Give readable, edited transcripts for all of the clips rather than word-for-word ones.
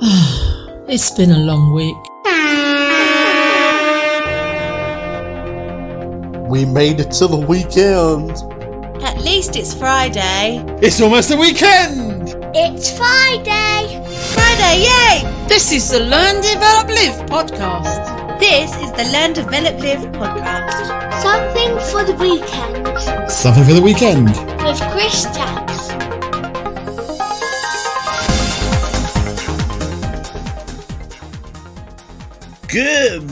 It's been a long week. We made it to the weekend. At least it's Friday. It's almost the weekend! It's Friday! Friday, yay! This is the Learn, Develop, Live podcast. This is the Learn, Develop, Live podcast. Something for the weekend. Something for the weekend. With Chris Jacks. Good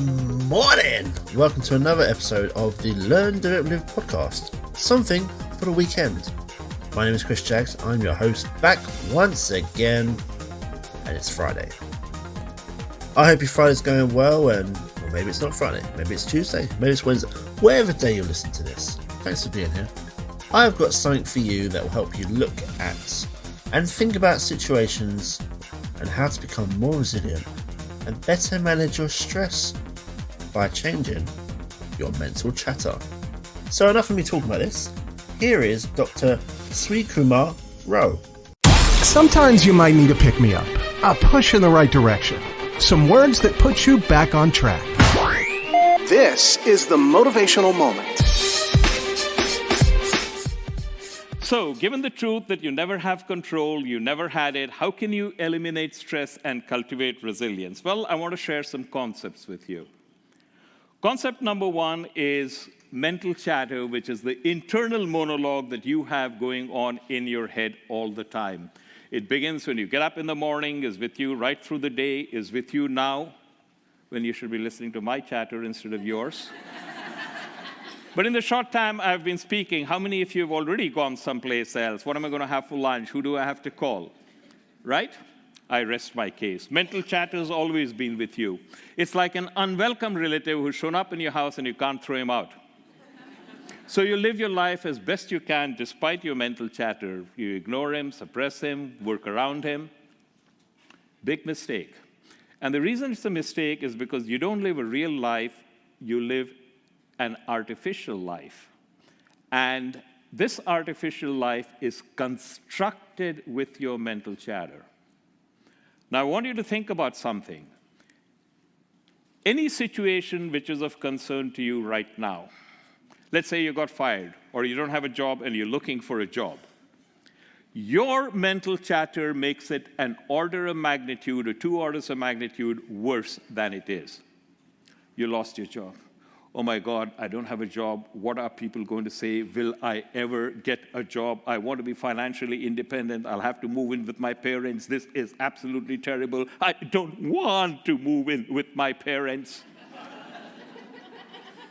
morning. Welcome to another episode of the Learn, Develop, Live podcast. Something for the weekend. My name is Chris Jacks. I'm your host back once again, and it's Friday. I hope your Friday's going well, or maybe it's not Friday, maybe it's Tuesday, maybe it's Wednesday, whatever day you listen to this. Thanks for being here. I've got something for you that will help you look at and think about situations and how to become more resilient and better manage your stress by changing your mental chatter. So enough of me talking about this. Here is Dr. Srikumar Rao. Sometimes you might need a pick-me-up, a push in the right direction, some words that put you back on track. This is the motivational moment. So, given the truth that you never have control, you never had it, how can you eliminate stress and cultivate resilience? Well, I want to share some concepts with you. Concept number one is mental chatter, which is the internal monologue that you have going on in your head all the time. It begins when you get up in the morning, is with you right through the day, is with you now, when you should be listening to my chatter instead of yours. But in the short time I've been speaking, how many of you have already gone someplace else? What am I going to have for lunch? Who do I have to call? Right? I rest my case. Mental chatter has always been with you. It's like an unwelcome relative who's shown up in your house and you can't throw him out. So you live your life as best you can despite your mental chatter. You ignore him, suppress him, work around him. Big mistake. And the reason it's a mistake is because you don't live a real life, you live an artificial life. And this artificial life is constructed with your mental chatter. Now, I want you to think about something. Any situation which is of concern to you right now, let's say you got fired, or you don't have a job and you're looking for a job. Your mental chatter makes it an order of magnitude or 2 orders of magnitude worse than it is. You lost your job. Oh my God, I don't have a job. What are people going to say? Will I ever get a job? I want to be financially independent. I'll have to move in with my parents. This is absolutely terrible. I don't want to move in with my parents.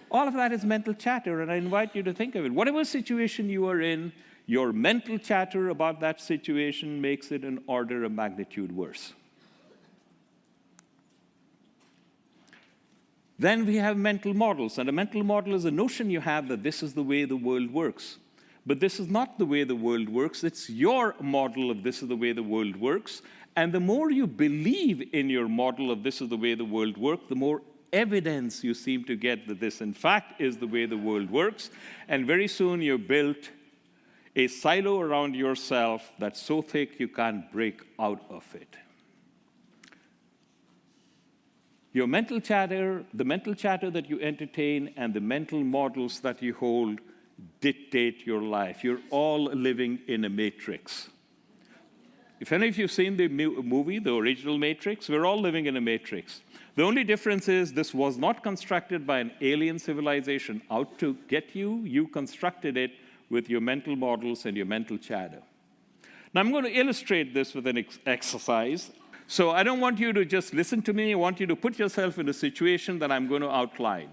All of that is mental chatter, and I invite you to think of it. Whatever situation you are in, your mental chatter about that situation makes it an order of magnitude worse. Then we have mental models, and a mental model is a notion you have that this is the way the world works. But this is not the way the world works. It's your model of this is the way the world works. And the more you believe in your model of this is the way the world works, the more evidence you seem to get that this, in fact, is the way the world works. And very soon you've built a silo around yourself that's so thick you can't break out of it. Your mental chatter, the mental chatter that you entertain, and the mental models that you hold dictate your life. You're all living in a matrix. If any of you have seen the movie, the original Matrix, we're all living in a matrix. The only difference is this was not constructed by an alien civilization out to get you. You constructed it with your mental models and your mental chatter. Now, I'm going to illustrate this with an exercise. So I don't want you to just listen to me. I want you to put yourself in a situation that I'm going to outline.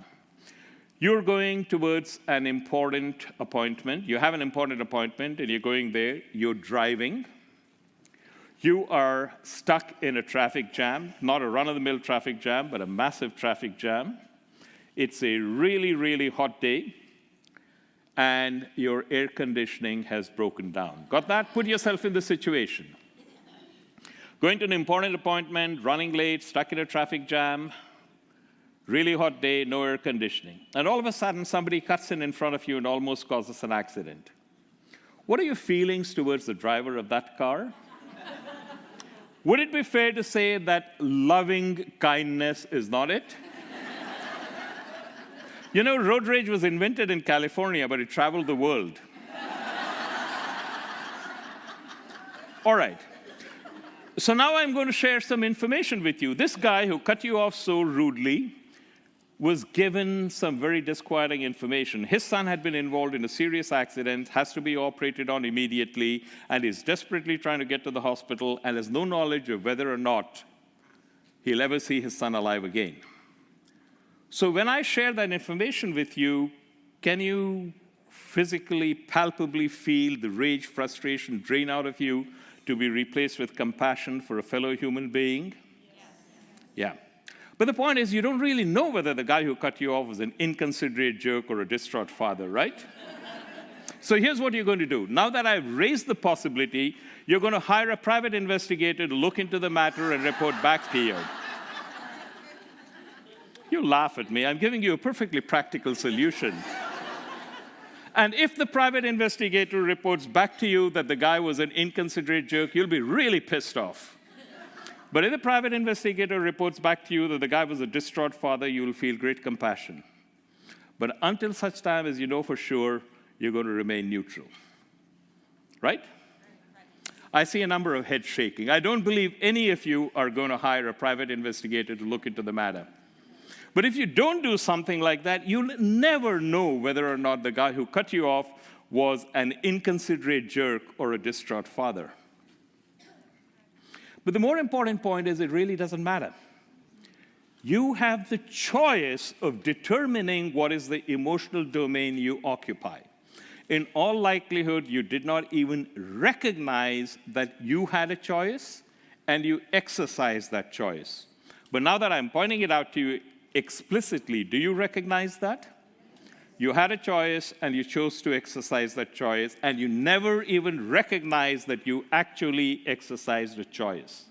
You're going towards an important appointment. You have an important appointment, and you're going there. You're driving. You are stuck in a traffic jam, not a run-of-the-mill traffic jam, but a massive traffic jam. It's a really, really hot day, and your air conditioning has broken down. Got that? Put yourself in the situation. Going to an important appointment, running late, stuck in a traffic jam, really hot day, no air conditioning. And all of a sudden, somebody cuts in front of you and almost causes an accident. What are your feelings towards the driver of that car? Would it be fair to say that loving kindness is not it? You know, road rage was invented in California, but it traveled the world. All right. So now I'm going to share some information with you. This guy who cut you off so rudely was given some very disquieting information. His son had been involved in a serious accident, has to be operated on immediately, and is desperately trying to get to the hospital and has no knowledge of whether or not he'll ever see his son alive again. So when I share that information with you, can you physically, palpably feel the rage, frustration drain out of you to be replaced with compassion for a fellow human being? Yeah. But the point is, you don't really know whether the guy who cut you off was an inconsiderate jerk or a distraught father, right? So here's what you're going to do. Now that I've raised the possibility, you're going to hire a private investigator to look into the matter and report back to you. You laugh at me. I'm giving you a perfectly practical solution. And if the private investigator reports back to you that the guy was an inconsiderate jerk, you'll be really pissed off. But if the private investigator reports back to you that the guy was a distraught father, you will feel great compassion. But until such time as you know for sure, you're going to remain neutral. Right? I see a number of heads shaking. I don't believe any of you are going to hire a private investigator to look into the matter. But if you don't do something like that, you'll never know whether or not the guy who cut you off was an inconsiderate jerk or a distraught father. But the more important point is it really doesn't matter. You have the choice of determining what is the emotional domain you occupy. In all likelihood, you did not even recognize that you had a choice, and you exercised that choice. But now that I'm pointing it out to you explicitly, do you recognize that? You had a choice, and you chose to exercise that choice, and you never even recognized that you actually exercised a choice.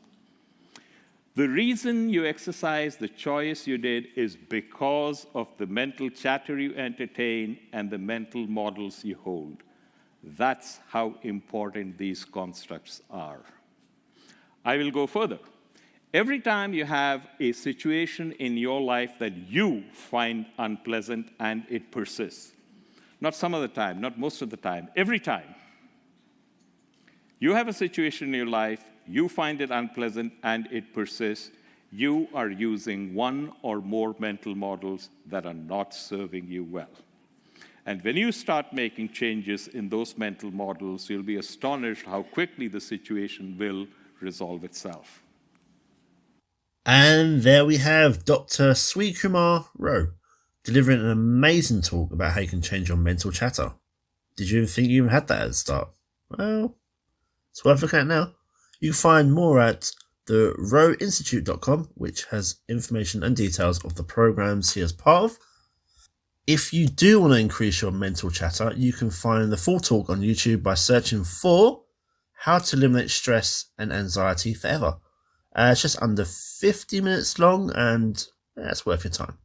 The reason you exercised the choice you did is because of the mental chatter you entertain and the mental models you hold. That's how important these constructs are. I will go further. Every time you have a situation in your life that you find unpleasant and it persists, not some of the time, not most of the time, every time, you have a situation in your life, you find it unpleasant and it persists, you are using one or more mental models that are not serving you well. And when you start making changes in those mental models, you'll be astonished how quickly the situation will resolve itself. And there we have Dr Srikumar Rao delivering an amazing talk about how you can change your mental chatter. Did you even think you even had that at the start? Well, it's worth looking at now. You can find more at the rowinstitute.com, which has information and details of the programs he is part of. If you do want to increase your mental chatter, you can find the full talk on YouTube by searching for How to Eliminate Stress and Anxiety Forever. It's just under 50 minutes long, and it's worth your time.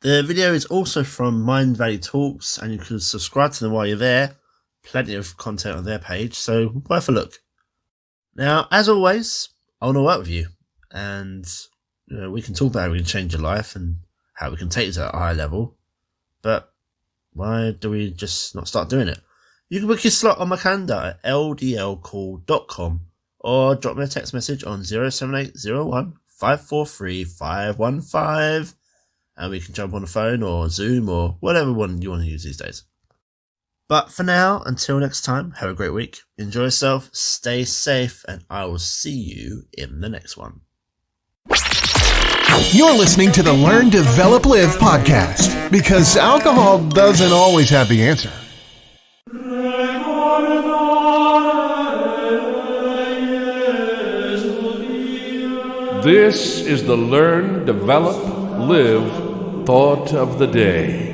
The video is also from Mind Valley Talks, and you can subscribe to them while you're there. Plenty of content on their page, so worth a look. Now, as always, I want to work with you, and we can talk about how we can change your life and how we can take it to a higher level. But why do we just not start doing it? You can book your slot on my calendar at ldlcall.com. or drop me a text message on 07801 543 515 and we can jump on the phone or Zoom or whatever one you want to use these days. But for now, until next time, have a great week, enjoy yourself, stay safe, and I will see you in the next one. You're listening to the Learn, Develop, Live podcast, because alcohol doesn't always have the answer. This is the Learn, Develop, Live thought of the day.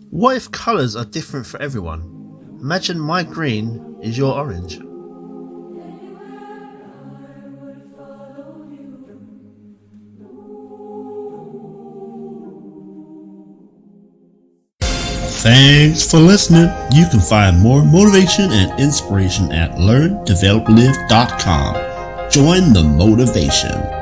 What if colours are different for everyone? Imagine my green is your orange. Thanks for listening. You can find more motivation and inspiration at learndeveloplive.com. Join the motivation.